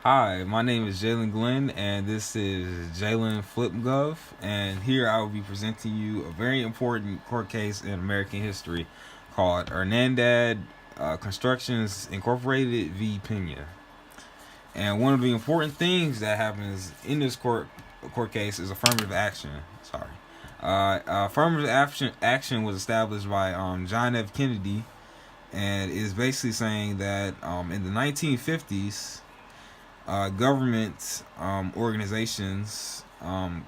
Hi, my name is Jalen Glenn, and this is Jalenflipgov, and here I will be presenting you a very important court case in American history called Adarand Constructions Incorporated v. Pena. And one of the important things that happens in this court case is affirmative action. Sorry, affirmative action was established by John F. Kennedy, and is basically saying that in the 1950s government organizations,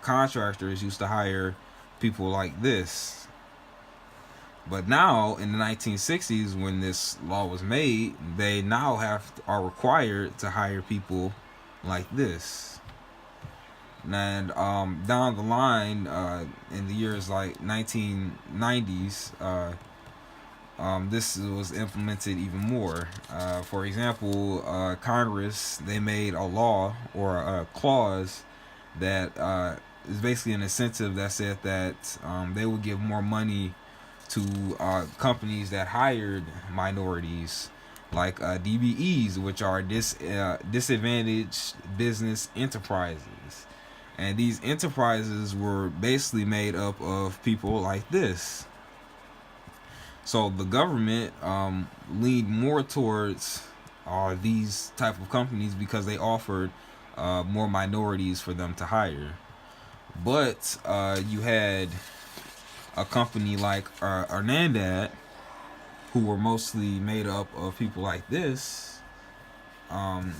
contractors used to hire people like this. But now, in the 1960s, when this law was made, they now are required to hire people like this. And down the line, in the years like 1990s, this was implemented even more. For example, Congress, they made a law or a clause that is basically an incentive that said that they would give more money to companies that hired minorities, like DBEs, which are disadvantaged business enterprises. And these enterprises were basically made up of people like this. So the government leaned more towards these type of companies because they offered more minorities for them to hire. But you had a company like Adarand, who were mostly made up of people like this.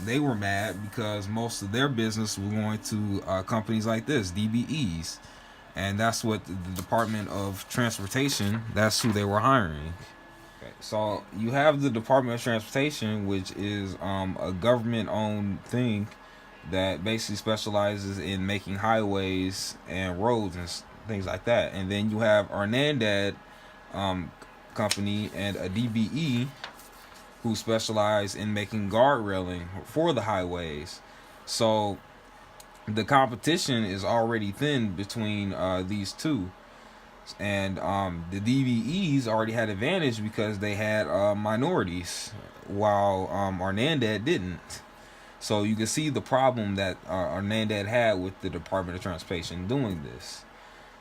They were mad because most of their business was going to companies like this, DBEs. And that's what the Department of Transportation, that's who they were hiring. Okay, so you have the Department of Transportation, which is a government-owned thing that basically specializes in making highways and roads and things like that. And then you have Adarand company and a DBE who specialize in making guard railing for the highways. So the competition is already thin between these two, and the DBEs already had advantage because they had minorities, while Adarand didn't. So you can see the problem that Adarand had with the Department of Transportation doing this.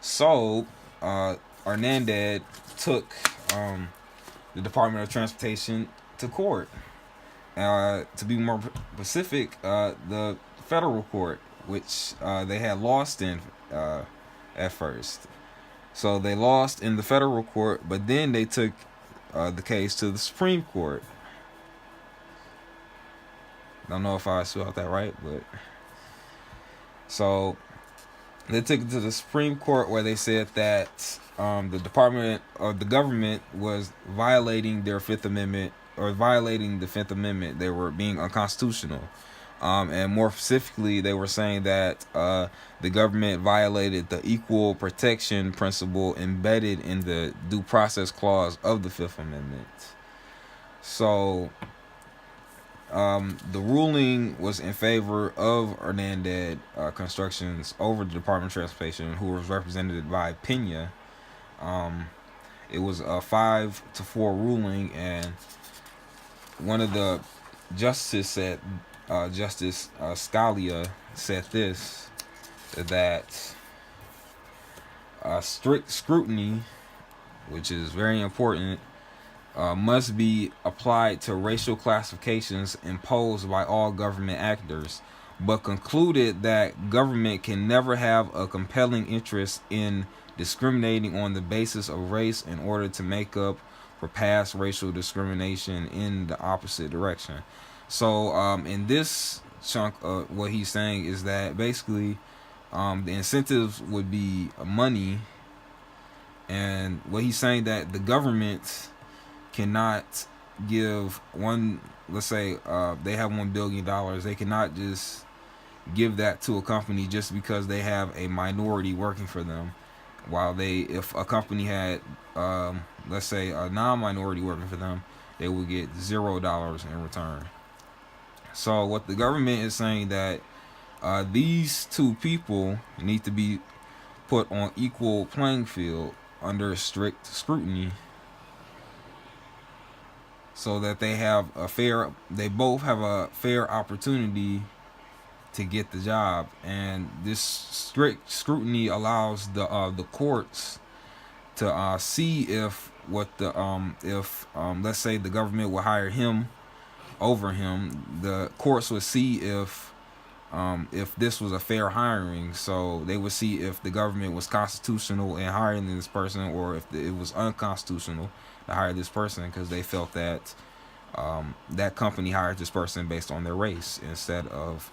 So Adarand took the Department of Transportation to court. To be more specific, the federal court, which they had lost in at first. So they lost in the federal court, but then they took the case to the Supreme Court. Don't know if I spelled that right, but so they took it to the Supreme Court, where they said that the Department of the government was violating their Fifth Amendment, or violating the Fifth Amendment. They were being unconstitutional. And more specifically, they were saying that the government violated the equal protection principle embedded in the due process clause of the Fifth Amendment. So the ruling was in favor of Adarand Constructions over the Department of Transportation, who was represented by Pena. It was a 5-4 ruling, and one of the justices said, Justice Scalia said this, that strict scrutiny, which is very important, must be applied to racial classifications imposed by all government actors, but concluded that government can never have a compelling interest in discriminating on the basis of race in order to make up for past racial discrimination in the opposite direction. So in this chunk, what he's saying is that basically the incentives would be money, and what he's saying that the government cannot give one, let's say they have $1 billion, they cannot just give that to a company just because they have a minority working for them, while if a company had let's say a non-minority working for them, they would get $0 in return. So what the government is saying, that these two people need to be put on equal playing field under strict scrutiny, so that they both have a fair opportunity to get the job. And this strict scrutiny allows the courts to see if what the if let's say the government will hire him over him. The courts would see if this was a fair hiring. So they would see if the government was constitutional in hiring this person, or if it was unconstitutional to hire this person, because they felt that that company hired this person based on their race instead of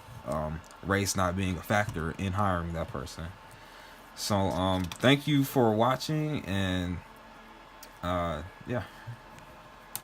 race not being a factor in hiring that person. So thank you for watching, and yeah.